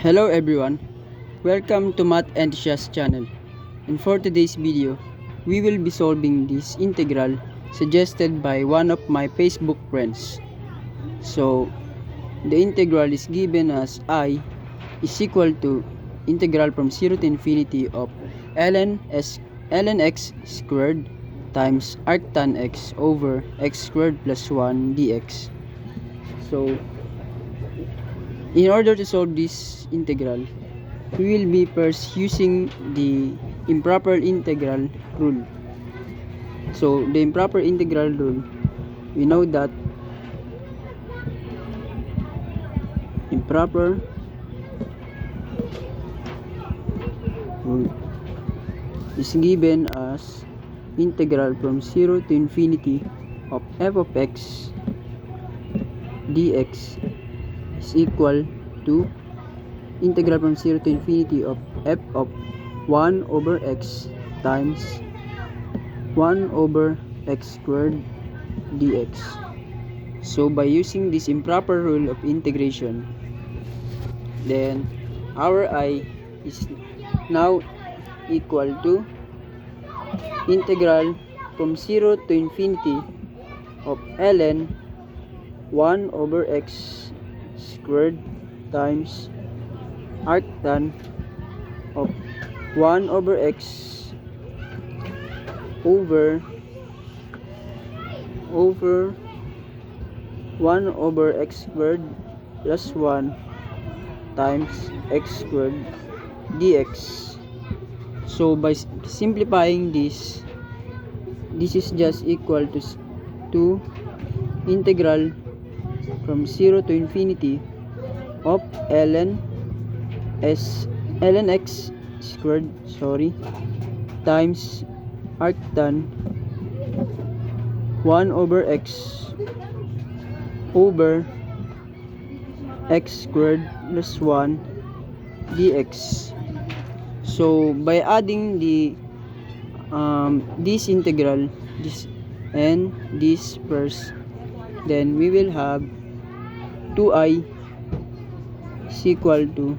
Hello everyone, welcome to Math Enthusiast channel. And for today's video, we will be solving this integral suggested by one of my Facebook friends. So, the integral is given as I is equal to integral from 0 to infinity of ln x squared times arctan x over x squared plus 1 dx. So, in order to solve this integral, we will be first using the improper integral rule. So, the improper integral rule, we know that improper rule is given as integral from 0 to infinity of f of x dx is equal to integral from 0 to infinity of f of 1 over x times 1 over x squared dx. So by using this improper rule of integration, then our I is now equal to integral from 0 to infinity of ln 1 over x squared times arctan of 1 over x over 1 over x squared plus 1 times x squared dx. So by simplifying this is just equal to integral from 0 to infinity of ln x squared times arctan 1 over x over x squared plus 1 dx. So by adding the this integral, this and this first, then we will have 2i is equal to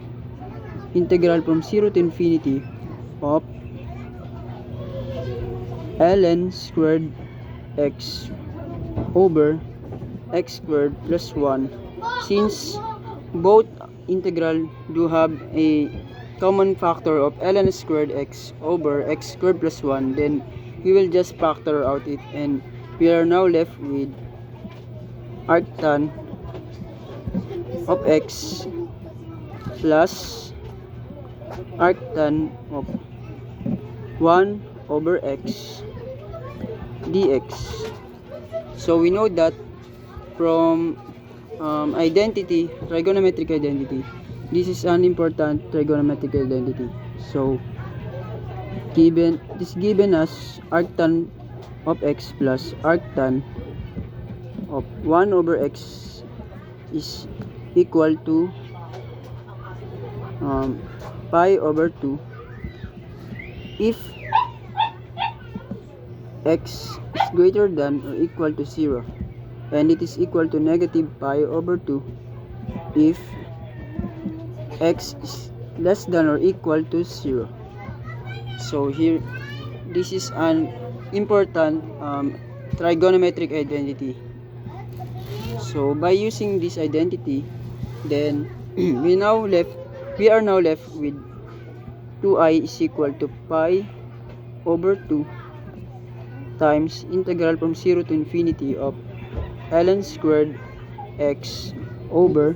integral from 0 to infinity of ln squared x over x squared plus 1. Since both integral do have a common factor of ln squared x over x squared plus 1, then we will just factor out it, and we are now left with arctan of x plus arctan of 1 over x dx. So we know that from trigonometric identity, this is an important trigonometric identity. So given as arctan of x plus arctan of 1 over x is equal to pi over 2 if x is greater than or equal to 0, and it is equal to negative pi over 2 if x is less than or equal to 0. So here, this is an important trigonometric identity. So by using this identity, then we are now left with 2i is equal to pi over 2 times integral from 0 to infinity of ln squared x over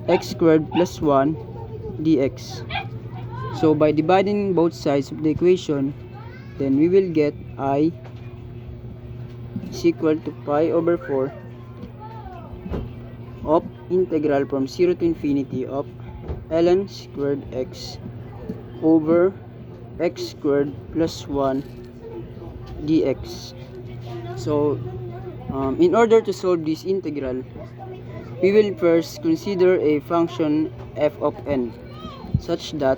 x squared plus 1 dx. So by dividing both sides of the equation, then we will get I is equal to pi over 4 of integral from 0 to infinity of ln squared x over x squared plus 1 dx. So in order to solve this integral, we will first consider a function f of n such that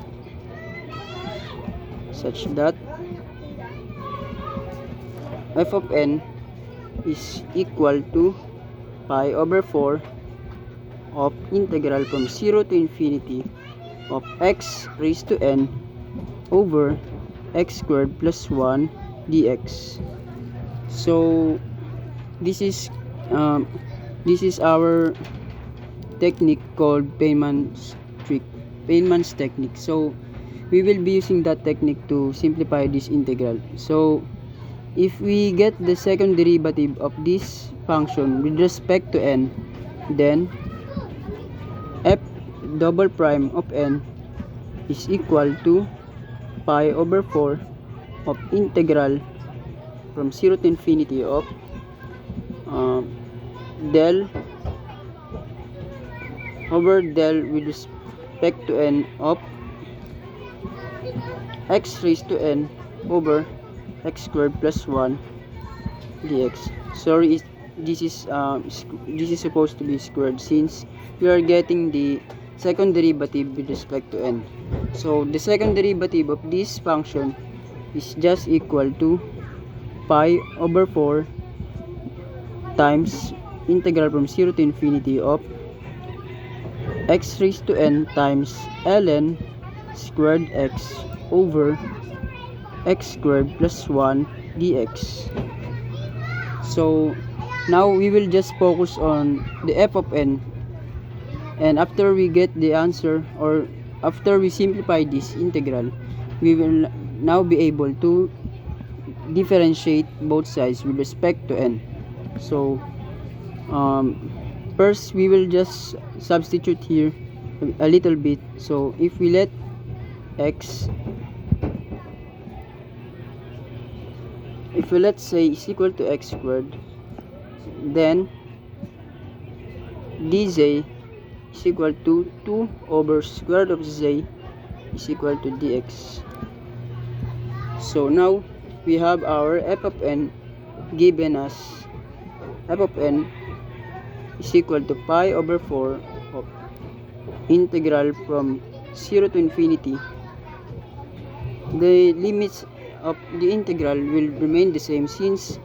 f of n is equal to pi over 4 of integral from 0 to infinity of x raised to n over x squared plus 1 dx. So this is our technique called Feynman's technique. So we will be using that technique to simplify this integral. So if we get the second derivative of this function with respect to n, then f double prime of n is equal to pi over 4 of integral from 0 to infinity of del over del with respect to n of x raised to n over x squared plus 1 dx. Sorry, this is supposed to be squared since we are getting the second derivative with respect to n. So the second derivative of this function is just equal to pi over 4 times integral from 0 to infinity of x raised to n times ln squared x over x squared plus 1 dx. So now we will just focus on the f of n, and after we get the answer, or after we simplify this integral, we will now be able to differentiate both sides with respect to n. So first we will just substitute here a little bit. So if we let let's say is equal to x squared, then dz is equal to 2 over square root of z is equal to dx. So now we have our f of n given as f of n is equal to pi over 4 of integral from 0 to infinity. The limits of the integral will remain the same since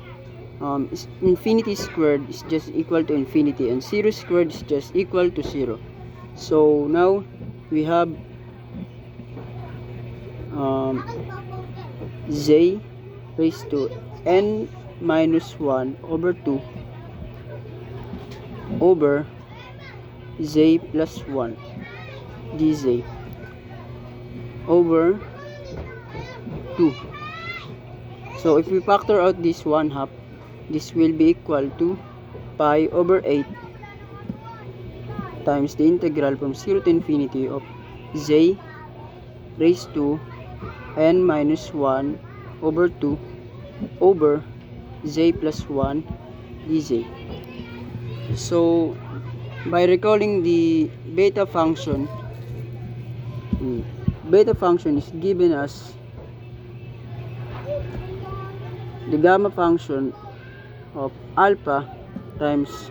infinity squared is just equal to infinity and 0 squared is just equal to 0. So now we have z raised to n minus 1 over 2 over z plus 1 dz over 2. So if we factor out this 1/2, this will be equal to pi over 8 times the integral from 0 to infinity of z raised to n minus 1 over 2 over z plus 1 dz. So by recalling the beta function is given as the gamma function of alpha times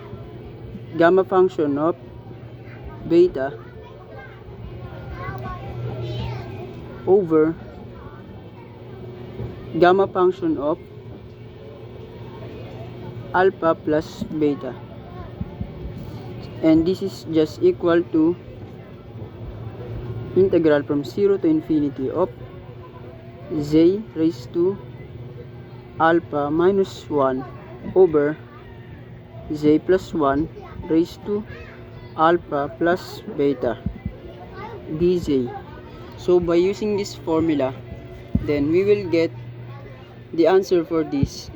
gamma function of beta over gamma function of alpha plus beta, and this is just equal to integral from 0 to infinity of z raised to alpha minus 1 over z plus 1 raised to alpha plus beta dz. So by using this formula, then we will get the answer for this,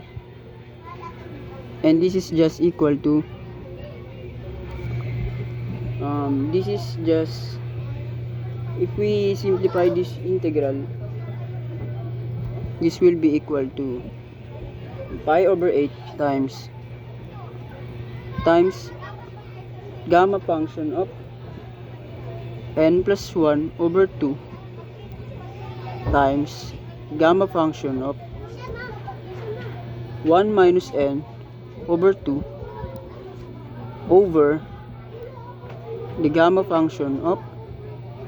and this is just equal to this is just, if we simplify this integral, this will be equal to pi over 8 times gamma function of n plus 1 over 2 times gamma function of 1 minus n over 2 over the gamma function of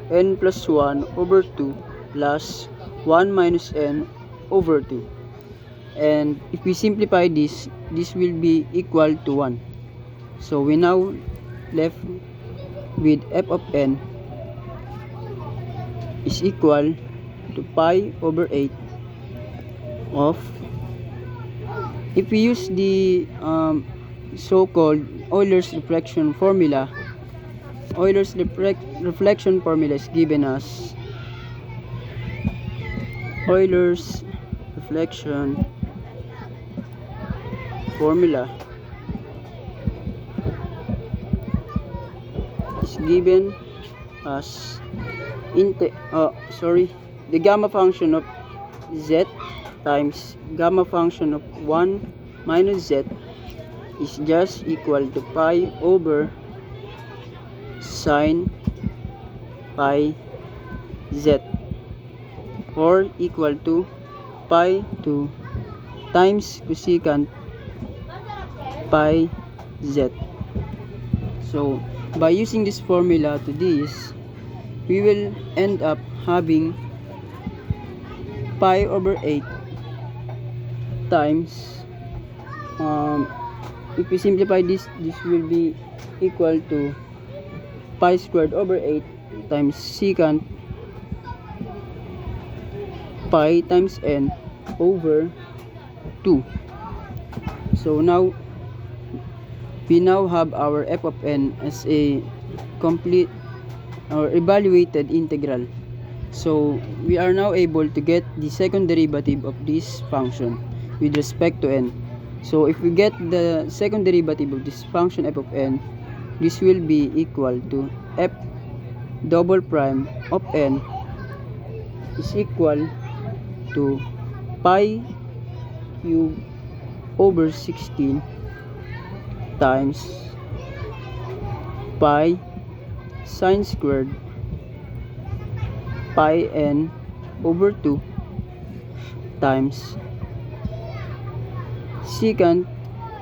n plus 1 over 2 plus 1 minus n over 2. And if we simplify this will be equal to 1. So we now left with f of n is equal to pi over 8 of, if we use the so-called Euler's reflection formula, Euler's reflection formula is given as Euler's reflection formula is given as the gamma function of z times gamma function of 1 minus z is just equal to pi over sine pi z, or equal to pi 2 times cosecant pi z. So by using this formula to this, we will end up having pi over 8 times, if we simplify this will be equal to pi squared over 8 times secant pi times n over 2. So now we now have our f of n as a complete or evaluated integral. So we are now able to get the second derivative of this function with respect to n. So if we get the second derivative of this function f of n, this will be equal to f double prime of n is equal to pi cube over 16 times pi sine squared pi n over 2 times secant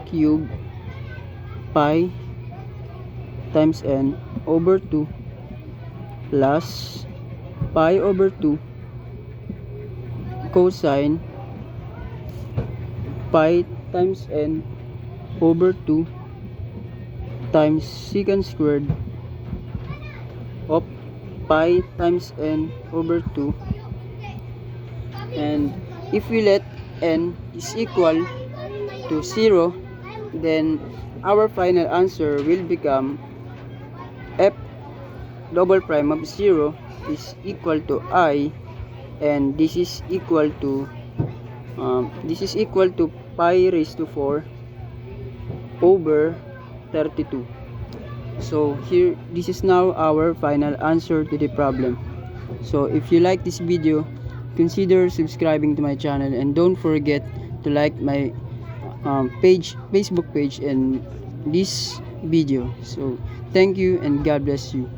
cube pi times n over 2 plus pi over 2 cosine pi times n over 2 times secant squared of pi times n over 2, and if we let n is equal to 0, then our final answer will become f double prime of 0 is equal to I, and this is equal to pi raised to 4 over 32. So here, this is now our final answer to the problem. So if you like this video, consider subscribing to my channel, and don't forget to like my Facebook page and this video. So thank you and God bless you.